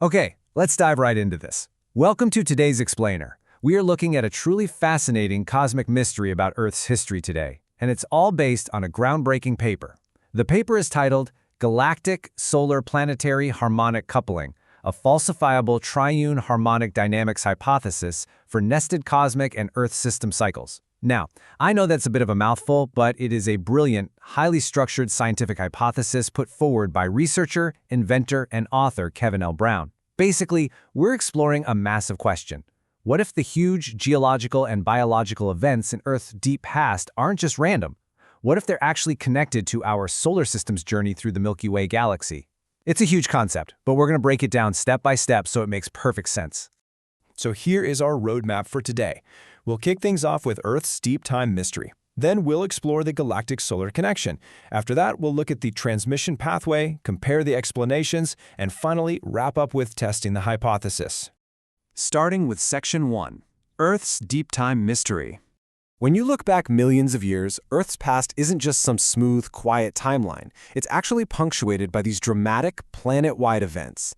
Okay, let's dive right into this. Welcome to today's Explainer. We are looking at a truly fascinating cosmic mystery about Earth's history today, and it's all based on a groundbreaking paper. The paper is titled Galactic Solar Planetary Harmonic Coupling, a falsifiable triune harmonic dynamics hypothesis for nested cosmic and Earth system cycles. Now, I know that's a bit of a mouthful, but it is a brilliant, highly structured scientific hypothesis put forward by researcher, inventor, and author Kevin L. Brown. Basically, we're exploring a massive question. What if the huge geological and biological events in Earth's deep past aren't just random? What if they're actually connected to our solar system's journey through the Milky Way galaxy? It's a huge concept, but we're going to break it down step by step so it makes perfect sense. So here is our roadmap for today. We'll kick things off with Earth's deep time mystery. Then we'll explore the galactic solar connection. After that, we'll look at the transmission pathway, compare the explanations, and finally wrap up with testing the hypothesis. Starting with Section 1, Earth's Deep Time Mystery. When you look back millions of years, Earth's past isn't just some smooth, quiet timeline. It's actually punctuated by these dramatic, planet-wide events.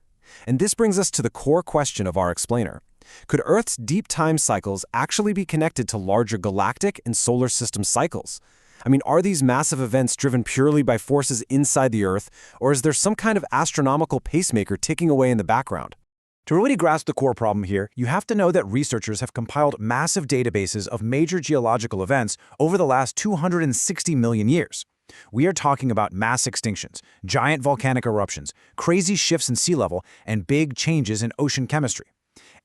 And this brings us to the core question of our explainer. Could Earth's deep time cycles actually be connected to larger galactic and solar system cycles? I mean, are these massive events driven purely by forces inside the Earth, or is there some kind of astronomical pacemaker ticking away in the background? To really grasp the core problem here, you have to know that researchers have compiled massive databases of major geological events over the last 260 million years. We are talking about mass extinctions, giant volcanic eruptions, crazy shifts in sea level, and big changes in ocean chemistry.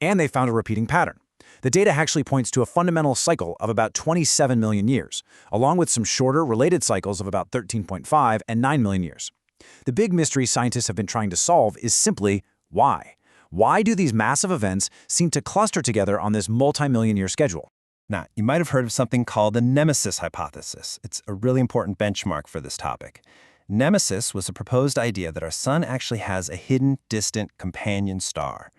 And they found a repeating pattern. The data actually points to a fundamental cycle of about 27 million years, along with some shorter related cycles of about 13.5 and 9 million years. The big mystery scientists have been trying to solve is simply why? Why do these massive events seem to cluster together on this multi-million-year schedule? Now, you might have heard of something called the Nemesis hypothesis. It's a really important benchmark for this topic. Nemesis was a proposed idea that our sun actually has a hidden, distant companion star.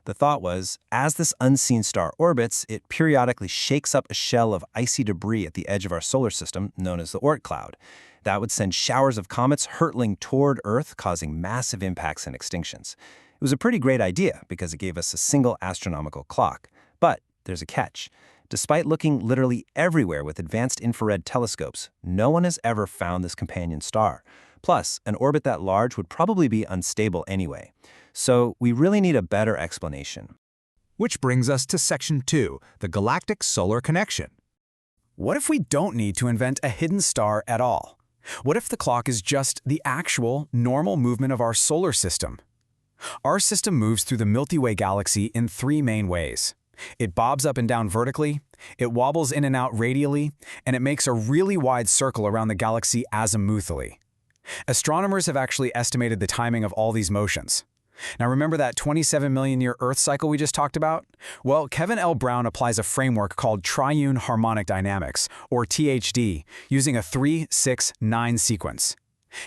The thought was, as this unseen star orbits, it periodically shakes up a shell of icy debris at the edge of our solar system, known as the Oort Cloud. That would send showers of comets hurtling toward Earth, causing massive impacts and extinctions. It was a pretty great idea because it gave us a single astronomical clock. But there's a catch. Despite looking literally everywhere with advanced infrared telescopes, no one has ever found this companion star. Plus, an orbit that large would probably be unstable anyway. So we really need a better explanation. Which brings us to Section 2, the galactic solar connection. What if we don't need to invent a hidden star at all? What if the clock is just the actual, normal movement of our solar system? Our system moves through the Milky Way galaxy in three main ways. It bobs up and down vertically, it wobbles in and out radially, and it makes a really wide circle around the galaxy azimuthally. Astronomers have actually estimated the timing of all these motions. Now remember that 27 million year Earth cycle we just talked about? Well, Kevin L. Brown applies a framework called Triune Harmonic Dynamics, or THD, using a 3-6-9 sequence.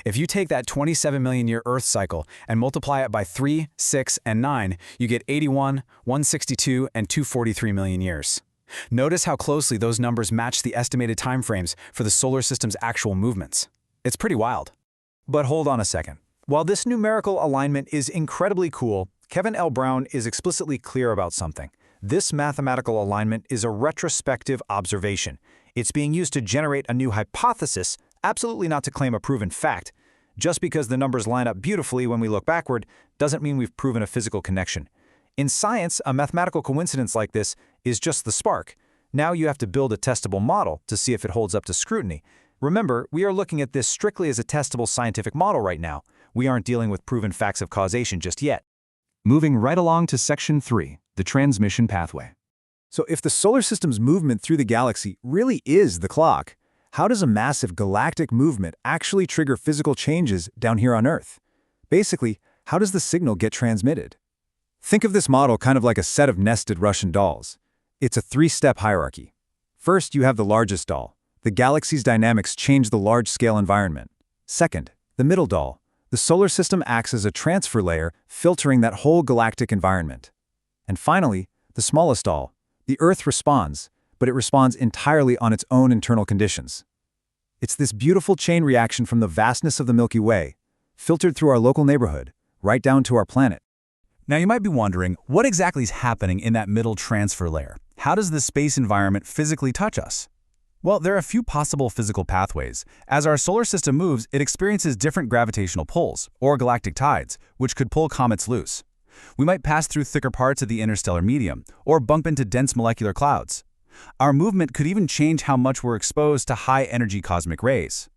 If you take that 27 million year Earth cycle and multiply it by 3, 6, and 9, you get 81, 162, and 243 million years. Notice how closely those numbers match the estimated timeframes for the solar system's actual movements. It's pretty wild. But hold on a second. While this numerical alignment is incredibly cool, Kevin L. Brown is explicitly clear about something. This mathematical alignment is a retrospective observation. It's being used to generate a new hypothesis, absolutely not to claim a proven fact. Just because the numbers line up beautifully when we look backward doesn't mean we've proven a physical connection. In science, a mathematical coincidence like this is just the spark. Now you have to build a testable model to see if it holds up to scrutiny. Remember, we are looking at this strictly as a testable scientific model right now. We aren't dealing with proven facts of causation just yet. Moving right along to Section 3, the transmission pathway. So if the solar system's movement through the galaxy really is the clock, how does a massive galactic movement actually trigger physical changes down here on Earth? Basically, how does the signal get transmitted? Think of this model kind of like a set of nested Russian dolls. It's a three-step hierarchy. First, you have the largest doll. The galaxy's dynamics change the large-scale environment. Second, the middle doll. The solar system acts as a transfer layer, filtering that whole galactic environment. And finally, the smallest doll. The Earth responds, but it responds entirely on its own internal conditions. It's this beautiful chain reaction from the vastness of the Milky Way, filtered through our local neighborhood, right down to our planet. Now you might be wondering, what exactly is happening in that middle transfer layer? How does the space environment physically touch us? Well, there are a few possible physical pathways. As our solar system moves, it experiences different gravitational pulls, or galactic tides, which could pull comets loose. We might pass through thicker parts of the interstellar medium, or bump into dense molecular clouds. Our movement could even change how much we're exposed to high-energy cosmic rays.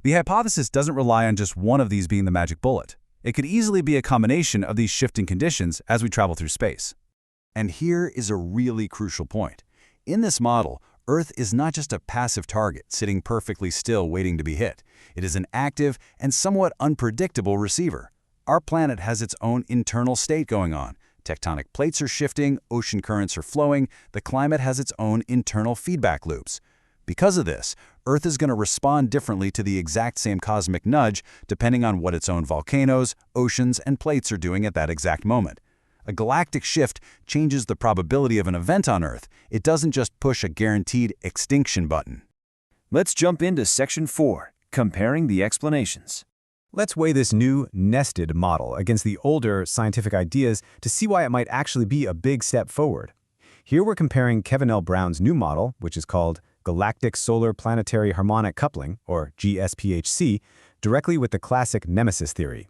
The hypothesis doesn't rely on just one of these being the magic bullet. It could easily be a combination of these shifting conditions as we travel through space. And here is a really crucial point. In this model, Earth is not just a passive target sitting perfectly still waiting to be hit. It is an active and somewhat unpredictable receiver. Our planet has its own internal state going on. Tectonic plates are shifting, ocean currents are flowing, the climate has its own internal feedback loops. Because of this, Earth is going to respond differently to the exact same cosmic nudge depending on what its own volcanoes, oceans, and plates are doing at that exact moment. A galactic shift changes the probability of an event on Earth. It doesn't just push a guaranteed extinction button. Let's jump into Section 4, Comparing the Explanations. Let's weigh this new, nested model against the older scientific ideas to see why it might actually be a big step forward. Here we're comparing Kevin L. Brown's new model, which is called Galactic Solar Planetary Harmonic Coupling, or GSPHC, directly with the classic Nemesis theory.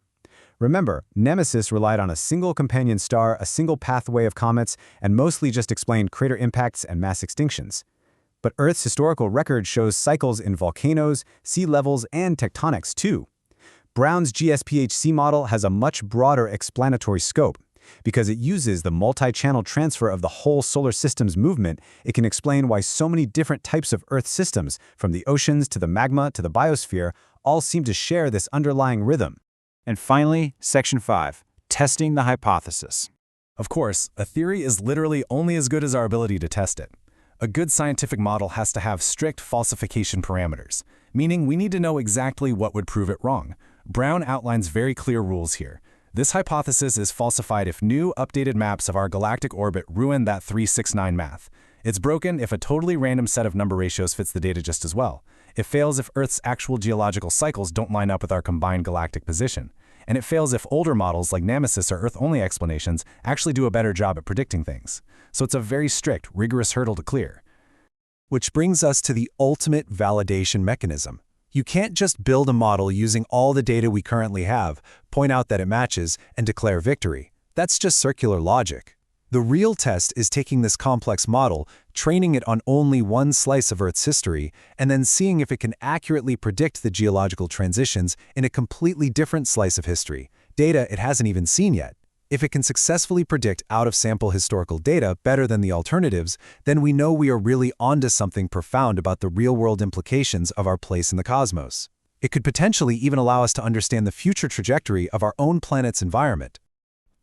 Remember, Nemesis relied on a single companion star, a single pathway of comets, and mostly just explained crater impacts and mass extinctions. But Earth's historical record shows cycles in volcanoes, sea levels, and tectonics too. Brown's GSPHC model has a much broader explanatory scope. Because it uses the multi-channel transfer of the whole solar system's movement, it can explain why so many different types of Earth systems, from the oceans to the magma to the biosphere, all seem to share this underlying rhythm. And finally, Section 5, Testing the Hypothesis. Of course, a theory is literally only as good as our ability to test it. A good scientific model has to have strict falsification parameters, meaning we need to know exactly what would prove it wrong. Brown outlines very clear rules here. This hypothesis is falsified if new, updated maps of our galactic orbit ruin that 369 math. It's broken if a totally random set of number ratios fits the data just as well. It fails if Earth's actual geological cycles don't line up with our combined galactic position. And it fails if older models like Nemesis or Earth-only explanations actually do a better job at predicting things. So it's a very strict, rigorous hurdle to clear. Which brings us to the ultimate validation mechanism. You can't just build a model using all the data we currently have, point out that it matches, and declare victory. That's just circular logic. The real test is taking this complex model, training it on only one slice of Earth's history, and then seeing if it can accurately predict the geological transitions in a completely different slice of history, data it hasn't even seen yet. If it can successfully predict out-of-sample historical data better than the alternatives, then we know we are really onto something profound about the real-world implications of our place in the cosmos. It could potentially even allow us to understand the future trajectory of our own planet's environment.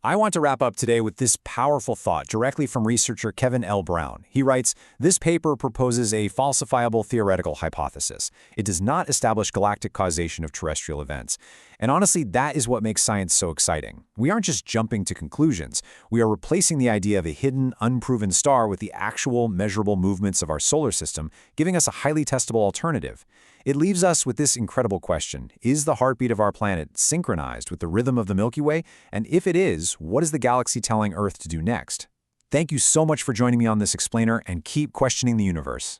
I want to wrap up today with this powerful thought directly from researcher Kevin L. Brown. He writes, "This paper proposes a falsifiable theoretical hypothesis. It does not establish galactic causation of terrestrial events. And honestly, that is what makes science so exciting. We aren't just jumping to conclusions. We are replacing the idea of a hidden, unproven star with the actual, measurable movements of our solar system, giving us a highly testable alternative. It leaves us with this incredible question. Is the heartbeat of our planet synchronized with the rhythm of the Milky Way? And if it is, what is the galaxy telling Earth to do next?" Thank you so much for joining me on this explainer, and keep questioning the universe.